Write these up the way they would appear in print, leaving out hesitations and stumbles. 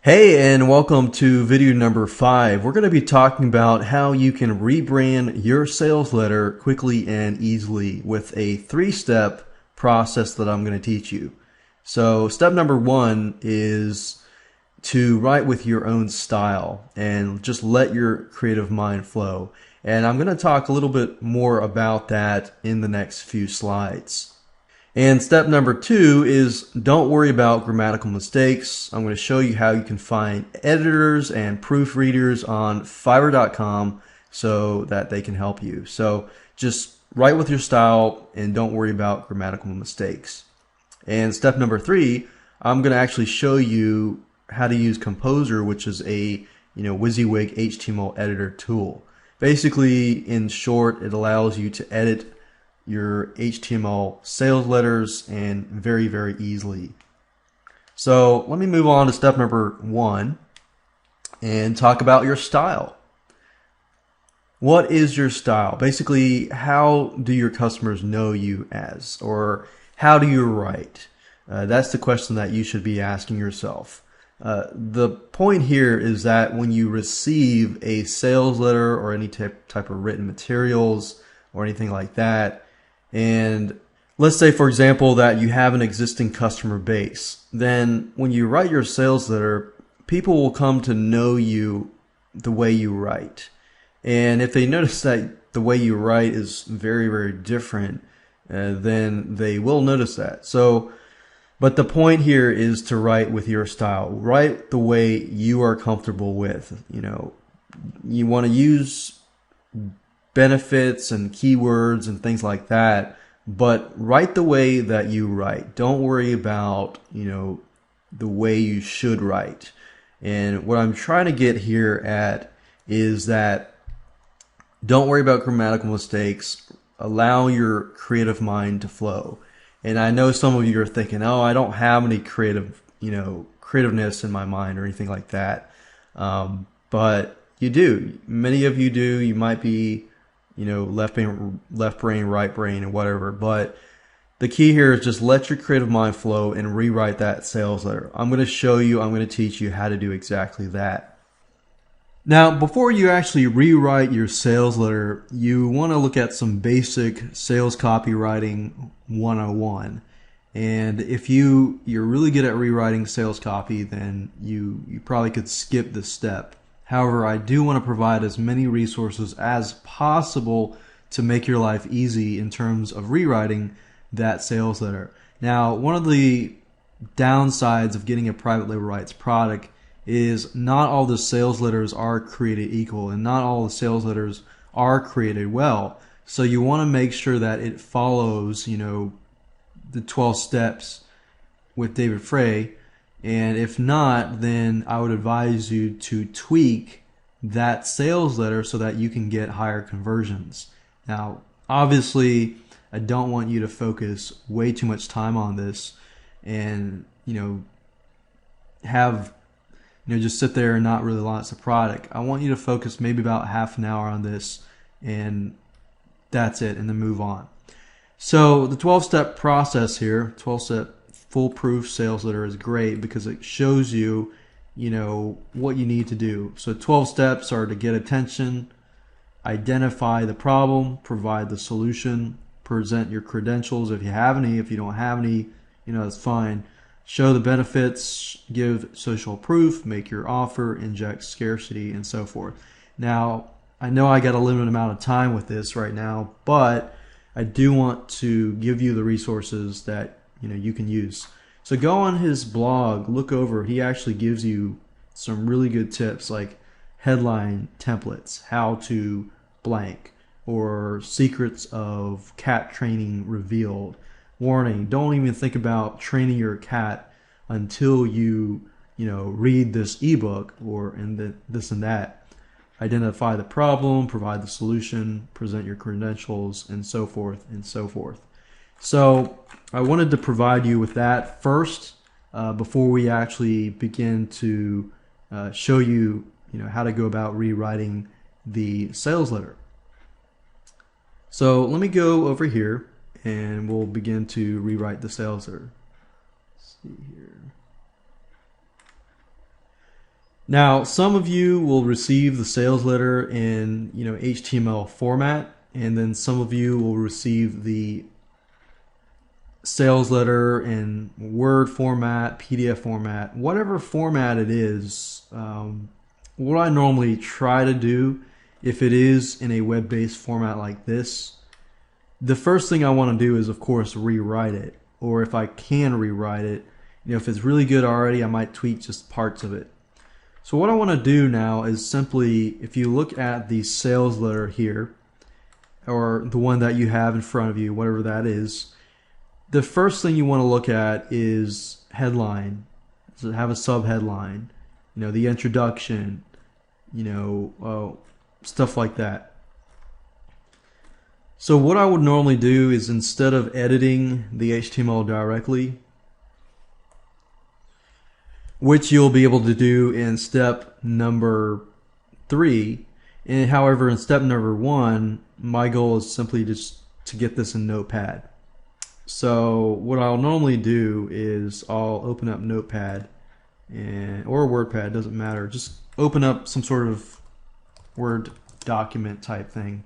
Hey, and welcome to video number 5. We're going to be talking about how you can rebrand your sales letter quickly and easily with a 3-step process that I'm going to teach you. So step number 1 is to write with your own style and just let your creative mind flow. And I'm going to talk a little bit more about that in the next few slides. And step number 2 is don't worry about grammatical mistakes. I'm going to show you how you can find editors and proofreaders on Fiverr.com so that they can help you. So just write with your style and don't worry about grammatical mistakes. And step number 3, I'm going to actually show you how to use Composer, which is a WYSIWYG HTML editor tool. Basically, in short, it allows you to edit your HTML sales letters and very, very easily. So let me move on to step number 1 and talk about your style. What is your style? Basically, how do your customers know you as, or how do you write? That's the question that you should be asking yourself. The point here is that when you receive a sales letter or any type of written materials or anything like that, and let's say, for example, that you have an existing customer base, then when you write your sales letter, people will come to know you the way you write. And if they notice that the way you write is very, very different, then they will notice that. But the point here is to write with your style. Write the way you are comfortable with. You want to use benefits and keywords and things like that, but write the way that you write. Don't worry about, the way you should write. And what I'm trying to get here at is that don't worry about grammatical mistakes. Allow your creative mind to flow. And I know some of you are thinking, oh, I don't have any creativeness in my mind or anything like that. But you do. Many of you do. You might be left brain, right brain, and whatever. But the key here is just let your creative mind flow and rewrite that sales letter. I'm going to teach you how to do exactly that. Now, before you actually rewrite your sales letter, you want to look at some basic sales copywriting 101. And if you're really good at rewriting sales copy, then you probably could skip this step. However, I do want to provide as many resources as possible to make your life easy in terms of rewriting that sales letter. Now, one of the downsides of getting a private label rights product is not all the sales letters are created equal, and not all the sales letters are created well. So you want to make sure that it follows, the 12 steps with David Frey. And if not, then I would advise you to tweak that sales letter so that you can get higher conversions. Now, obviously, I don't want you to focus way too much time on this and, just sit there and not really launch the product. I want you to focus maybe about half an hour on this, and that's it, and then move on. So the 12-step process here, 12-step foolproof sales letter is great because it shows you, what you need to do. So 12 steps are to get attention, identify the problem, provide the solution, present your credentials if you have any. If you don't have any, that's fine. Show the benefits, give social proof, make your offer, inject scarcity, and so forth. Now, I know I got a limited amount of time with this right now, but I do want to give you the resources that you can use. So go on his blog, look over. He actually gives you some really good tips like headline templates, how to blank, or secrets of cat training revealed. Warning, don't even think about training your cat until you read this ebook this and that. Identify the problem, provide the solution, present your credentials, and so forth and so forth. So I wanted to provide you with that first before we actually begin to show you, how to go about rewriting the sales letter. So let me go over here and we'll begin to rewrite the sales letter. Let's see here. Now, some of you will receive the sales letter in HTML format, and then some of you will receive the sales letter in Word format, PDF format, whatever format it is. What I normally try to do, if it is in a web-based format like this, the first thing I want to do is, of course, rewrite it. Or if I can rewrite it, if it's really good already, I might tweak just parts of it. So what I want to do now is simply, if you look at the sales letter here, or the one that you have in front of you, whatever that is, the first thing you want to look at is headline. Does it have a subheadline? The introduction, stuff like that. So what I would normally do is, instead of editing the HTML directly, which you'll be able to do in step number 3. And however, in step number 1, my goal is simply just to get this in Notepad. So what I'll normally do is I'll open up Notepad or WordPad, doesn't matter. Just open up some sort of Word document type thing.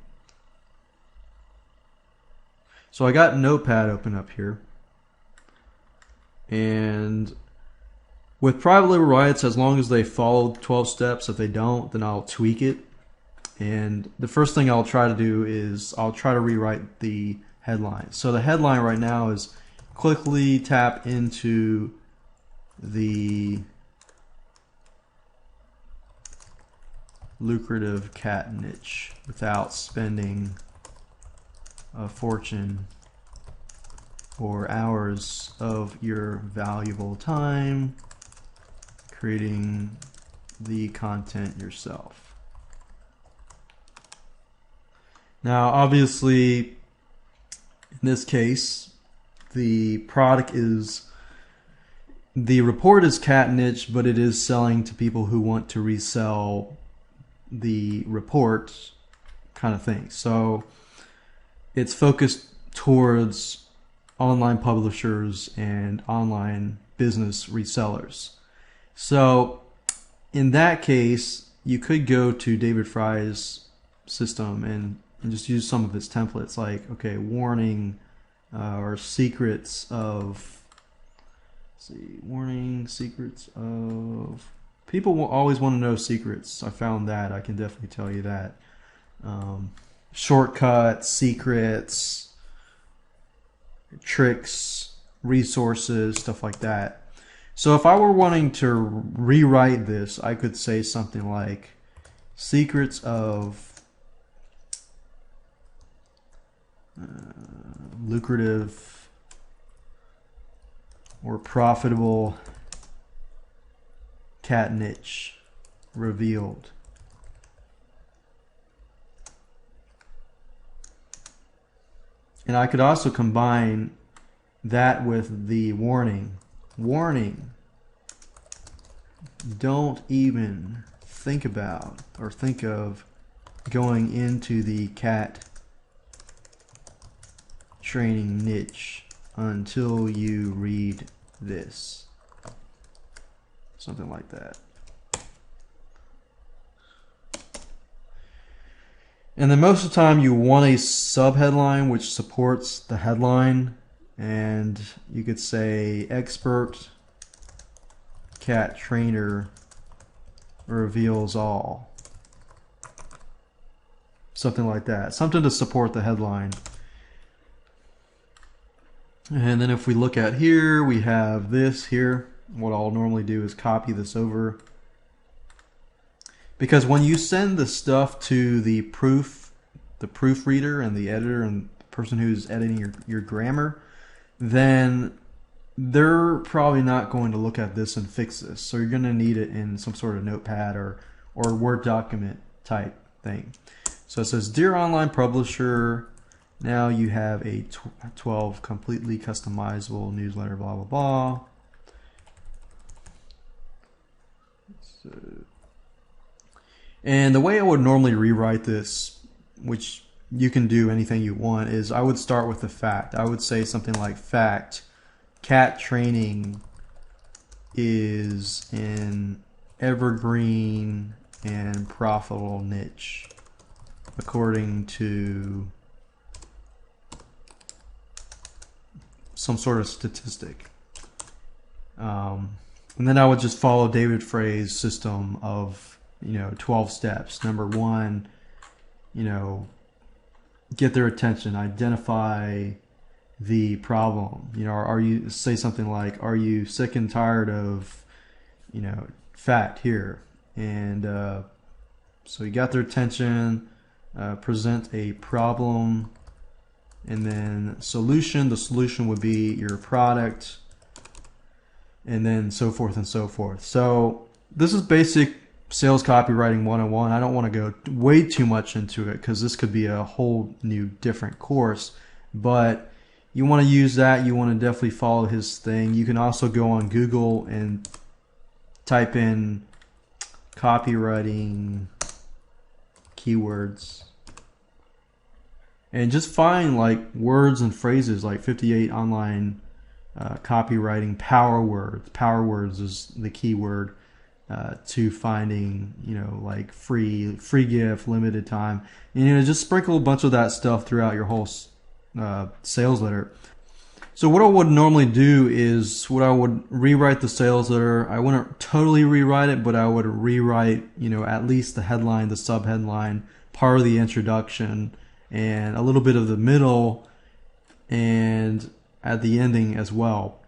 So I got Notepad open up here, and with private label rights, as long as they follow 12 steps, if they don't, then I'll tweak it. And the first thing I'll try to do is I'll try to rewrite the headline. So the headline right now is quickly tap into the lucrative cat niche without spending a fortune or hours of your valuable time creating the content yourself. Now, obviously, in this case, the report is cat niche, but it is selling to people who want to resell the report kind of thing. So it's focused towards online publishers and online business resellers. So in that case, you could go to David Fry's system and just use some of his templates, like, okay, warning or secrets of, secrets of, people will always want to know secrets. I found that. I can definitely tell you that. Shortcuts, secrets, tricks, resources, stuff like that. So if I were wanting to rewrite this, I could say something like secrets of lucrative or profitable cat niche revealed. And I could also combine that with the warning. Warning, don't even think about or think of going into the cat training niche until you read this. Something like that. And then most of the time you want a subheadline which supports the headline, and you could say expert cat trainer reveals all. Something like that. Something to support the headline. And then if we look at here, we have this here. What I'll normally do is copy this over. Because when you send the stuff to the proofreader and the editor and the person who's editing your grammar, then they're probably not going to look at this and fix this. So you're going to need it in some sort of notepad or Word document type thing. So it says, Dear Online Publisher, now you have a 12 completely customizable newsletter, blah, blah, blah. So, and the way I would normally rewrite this, which you can do anything you want, is I would start with the fact. I would say something like, fact, cat training is in evergreen and profitable niche according to some sort of statistic. And then I would just follow David Frey's system of 12 steps. Number one, get their attention, identify the problem. Are you, say something like, are you sick and tired of fat here? And so you got their attention, present a problem, and then solution. The solution would be your product, and then so forth and so forth. So this is basic sales copywriting 101. I don't want to go way too much into it because this could be a whole new different course, but you want to use that. You want to definitely follow his thing. You can also go on Google and type in copywriting keywords and just find like words and phrases, like 58 online copywriting power words. Power words is the keyword to finding like free gift, limited time, and just sprinkle a bunch of that stuff throughout your whole sales letter. So what I would normally do is I would rewrite the sales letter. I wouldn't totally rewrite it, but I would rewrite at least the headline, the subheadline, part of the introduction, and a little bit of the middle, and at the ending as well.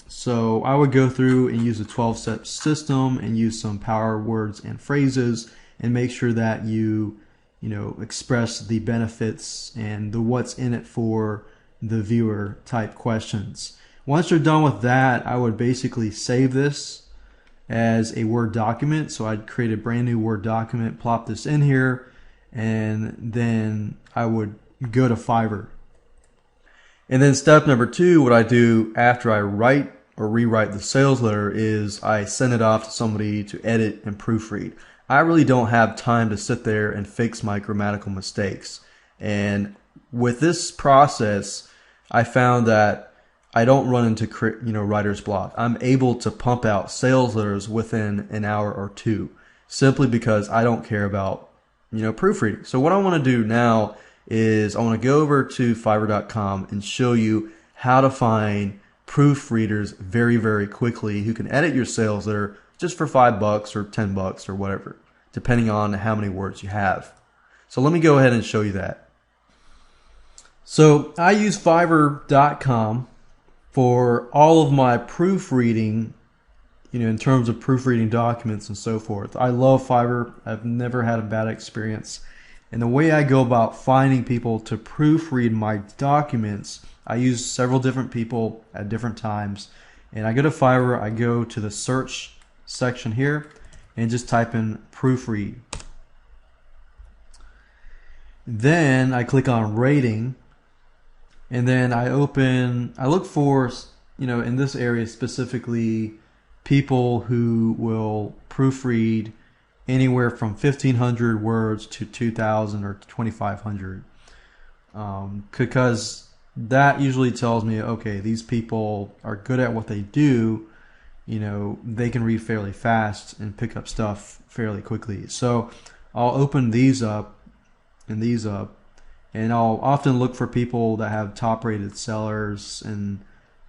So I would go through and use a 12-step system and use some power words and phrases and make sure that you express the benefits and the what's in it for the viewer type questions. Once you're done with that, I would basically save this as a Word document. So I'd create a brand new Word document, plop this in here, and then I would go to Fiverr. And then step number two, what I do after I write or rewrite the sales letter is I send it off to somebody to edit and proofread. I really don't have time to sit there and fix my grammatical mistakes. And with this process, I found that I don't run into writer's block. I'm able to pump out sales letters within an hour or two, simply because I don't care about proofreading. So what I want to do now is I want to go over to Fiverr.com and show you how to find proofreaders very, very quickly who can edit your sales letter just for $5 or $10 or whatever, depending on how many words you have. So let me go ahead and show you that. So I use Fiverr.com for all of my proofreading, in terms of proofreading documents and so forth. I love Fiverr. I've never had a bad experience. And the way I go about finding people to proofread my documents, I use several different people at different times. And I go to Fiverr, I go to the search section here, and just type in proofread. Then I click on rating, and then I look for, in this area specifically, people who will proofread anywhere from 1,500 words to 2,000 or 2,500, because that usually tells me, okay, these people are good at what they do. They can read fairly fast and pick up stuff fairly quickly. So I'll open these up and these up, and I'll often look for people that have top-rated sellers and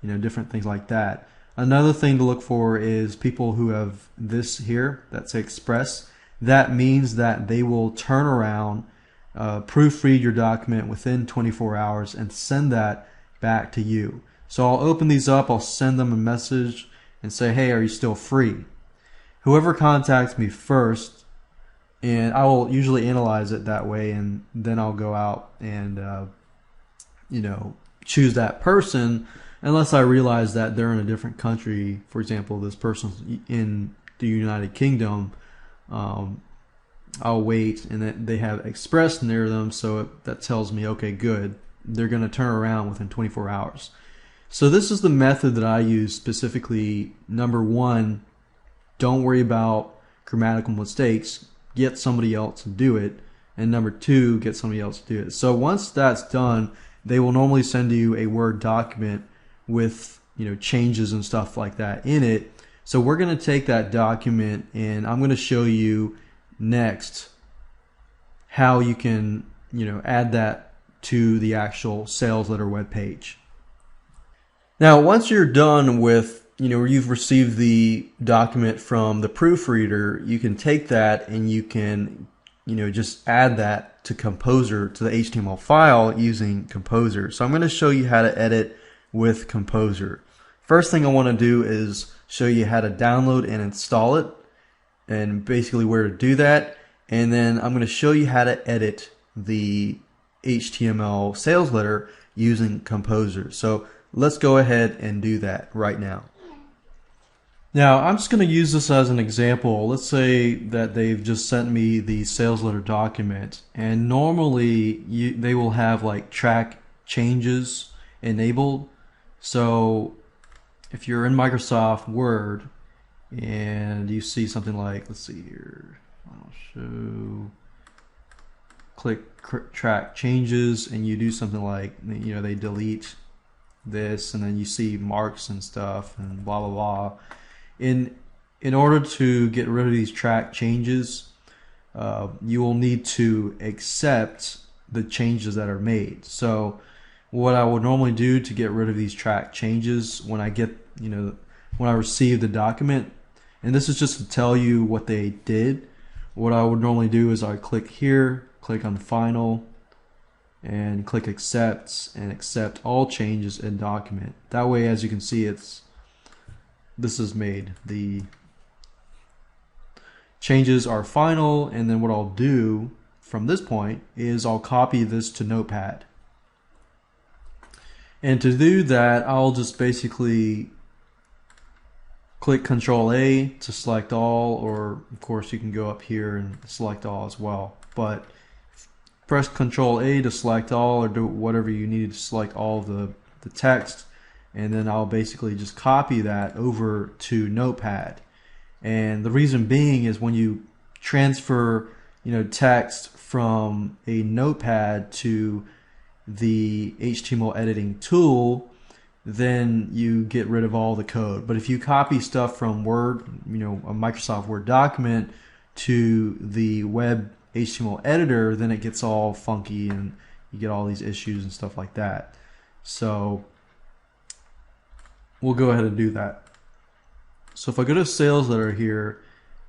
different things like that. Another thing to look for is people who have this here, that's Express. That means that they will turn around, proofread your document within 24 hours and send that back to you. So I'll open these up, I'll send them a message and say, hey, are you still free? Whoever contacts me first, and I will usually analyze it that way, and then I'll go out and choose that person, unless I realize that they're in a different country. For example, this person's in the United Kingdom. I'll wait, and they have Express near them, so that tells me, okay, good, they're going to turn around within 24 hours. So this is the method that I use specifically. Number one, don't worry about grammatical mistakes. Get somebody else to do it. And number two, get somebody else to do it. So once that's done, they will normally send you a Word document with changes and stuff like that in it. So we're going to take that document, and I'm going to show you next how you can, add that to the actual sales letter web page. Now, once you're done with, you've received the document from the proofreader, you can take that and you can, just add that to Composer, to the HTML file using Composer. So I'm going to show you how to edit with Composer. First thing I want to do is show you how to download and install it, and basically where to do that. And then I'm going to show you how to edit the HTML sales letter using Composer. So let's go ahead and do that right now. Now I'm just going to use this as an example. Let's say that they've just sent me the sales letter document, and normally they will have like track changes enabled. So if you're in Microsoft Word and you see something like, let's see here, I'll show, click track changes, and you do something like, they delete this, and then you see marks and stuff and blah blah blah. In order to get rid of these track changes, you will need to accept the changes that are made. So what I would normally do to get rid of these track changes when I get, when I receive the document, and this is just to tell you what they did, what I would normally do is I click here, click on final, and click accept, and accept all changes in document. That way, as you can see, this is made. The changes are final, and then what I'll do from this point is I'll copy this to Notepad. And to do that, I'll just basically click Control A to select all, or of course you can go up here and select all as well. But press Control A to select all, or do whatever you need to select all of the text, and then I'll basically just copy that over to Notepad. And the reason being is when you transfer text from a Notepad to the HTML editing tool, then you get rid of all the code. But if you copy stuff from Word, a Microsoft Word document, to the web HTML editor, then it gets all funky and you get all these issues and stuff like that. So we'll go ahead and do that. So if I go to sales letter here,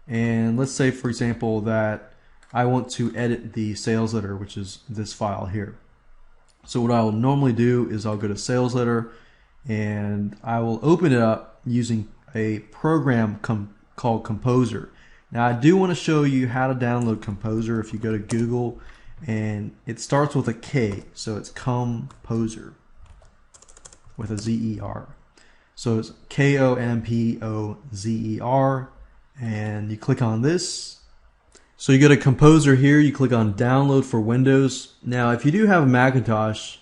and let's say for example that I want to edit the sales letter, which is this file here. So what I will normally do is I'll go to sales letter, and I will open it up using a program called Composer. Now I do want to show you how to download Composer. If you go to Google, and it starts with a K, so it's Composer with a Z-E-R. So it's K-O-M-P-O-Z-E-R, and you click on this. So you go to Composer here, you click on download for Windows. Now if you do have a Macintosh,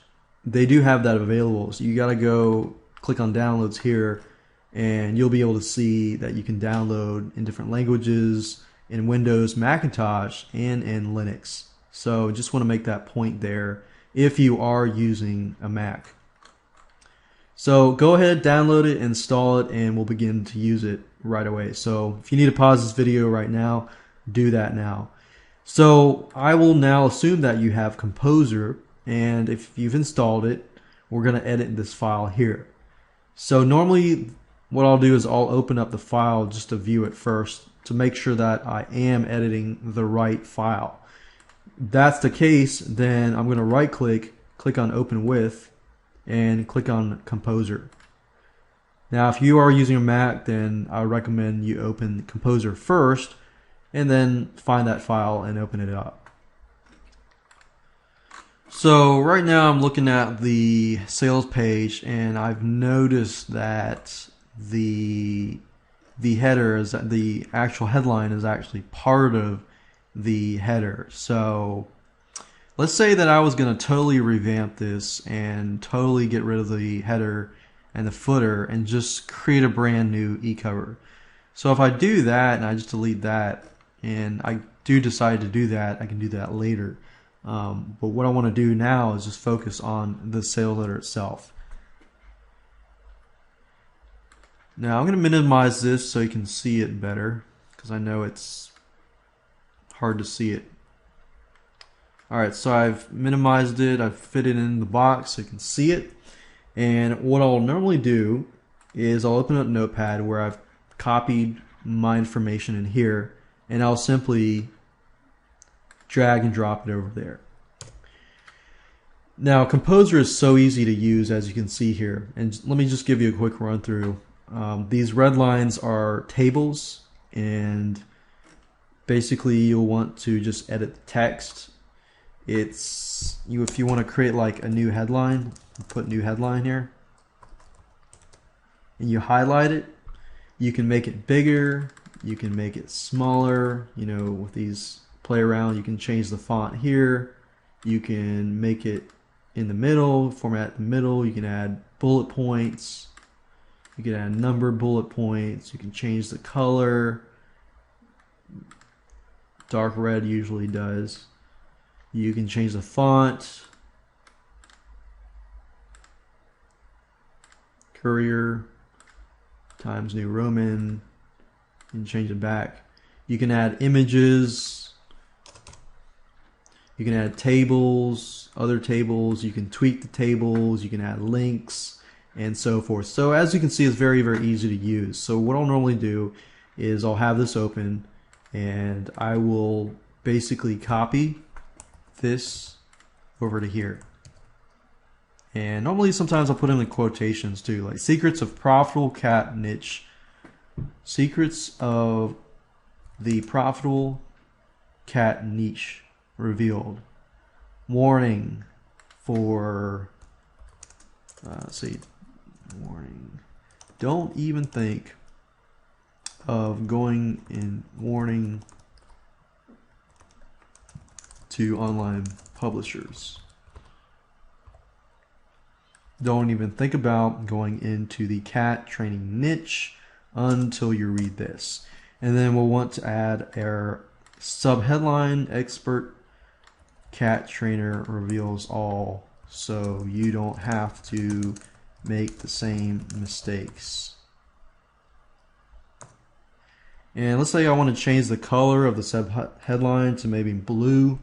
they do have that available. So you gotta go click on downloads here, and you'll be able to see that you can download in different languages in Windows, Macintosh, and in Linux. So just want to make that point there if you are using a Mac. So go ahead, download it, install it, and we'll begin to use it right away. So if you need to pause this video right now, do that now. So I will now assume that you have Composer, and if you've installed it, we're going to edit this file here. So normally what I'll do is I'll open up the file just to view it first to make sure that I am editing the right file. If that's the case, then I'm going to right click, click on Open With, and click on Composer. Now if you are using a Mac, then I recommend you open Composer first and then find that file and open it up. So right now I'm looking at the sales page, and I've noticed that the header is that the actual headline is actually part of the header. So let's say that I was going to totally revamp this and totally get rid of the header and the footer and just create a brand new e-cover. So if I do that and I just delete that, and I do decide to do that, I can do that later. But what I want to do now is just focus on the sales letter itself. Now I'm going to minimize this so you can see it better, because I know it's hard to see it. Alright, so I've minimized it, I've fit it in the box so you can see it. And what I'll normally do is I'll open up Notepad where I've copied my information in here, and I'll simply drag and drop it over there. Now Composer is so easy to use, as you can see here, and let me just give you a quick run through. These red lines are tables, and basically you'll want to just edit the text. If you want to create like a new headline, put new headline here, and you highlight it. You can make it bigger, you can make it smaller, you know, with these play around. You can change the font here, you can make it in the middle, format the middle, you can add bullet points, you can add numbered bullet points, you can change the color. Dark red usually does. You can change the font, Courier, Times New Roman, you can change it back. You can add images, you can add tables, other tables, you can tweak the tables, you can add links, and so forth. So as you can see, it's very, very easy to use. So what I'll normally do is I'll have this open, and I will basically copy this over to here. And normally sometimes I'll put in the quotations too, like secrets of profitable cat niche, secrets of the profitable cat niche revealed, warning for let's see, warning, don't even think of going in, warning to online publishers. Don't even think about going into the cat training niche until you read this. And then we'll want to add our subheadline, expert cat trainer reveals all, so you don't have to make the same mistakes. And let's say I want to change the color of the subheadline to maybe blue,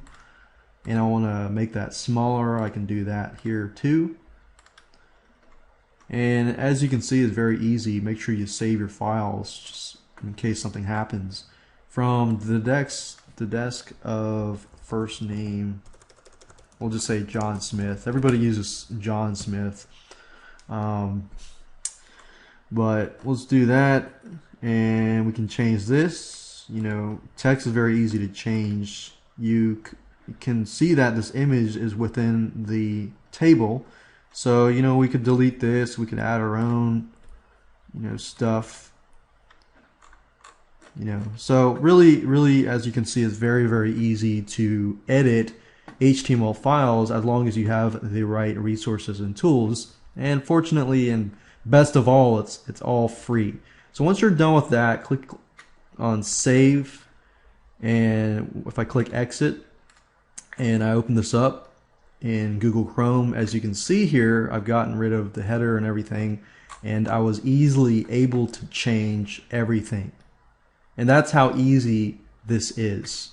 and I want to make that smaller. I can do that here too. And as you can see, it's very easy. Make sure you save your files just in case something happens. From the desk of first name, we'll just say John Smith. Everybody uses John Smith. But let's do that, and we can change this. You know, text is very easy to change. You can see that this image is within the table. So, you know, we could delete this, we could add our own, you know, stuff. You know, so really, as you can see, it's very, very easy to edit HTML files as long as you have the right resources and tools. And fortunately, and best of all, it's all free. So once you're done with that, click on save, and if I click exit and I open this up in Google Chrome, as you can see here, I've gotten rid of the header and everything, and I was easily able to change everything. And that's how easy this is.